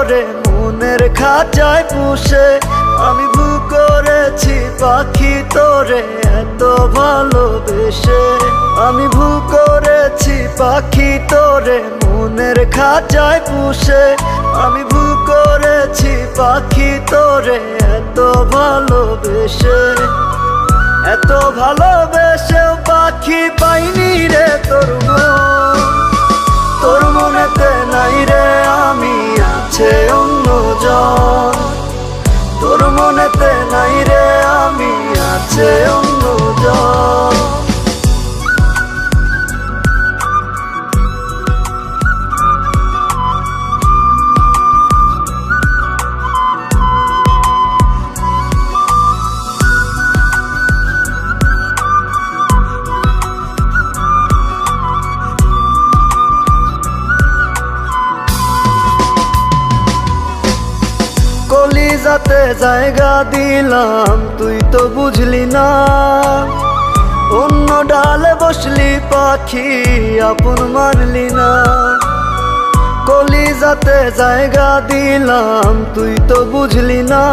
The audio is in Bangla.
তোরে মনের খাঁচায় পুষে। আমি ভুল করেছি পাখি তোরে এত ভালোবেসে। আমি ভুল করেছি পাখি তোরে মনের খাঁচায় পুষে। আমি ভুল করেছি পাখি তোরে এত ভালোবেসে। এত ভালোবেসেও পাখি পাইনি রে তোর মন। তোর মনেতে নাই রে আমি, আছে অন্যজন। তোর মনেতে নাই রে আমি, আছে অন্যজন। কলিজাতে জায়গা দিলাম তুই তো বুঝলি না। অন্য ডালে বসলি পাখি আপন মানলি না। কলিজাতে জায়গা দিলাম তুই তো বুঝলি না।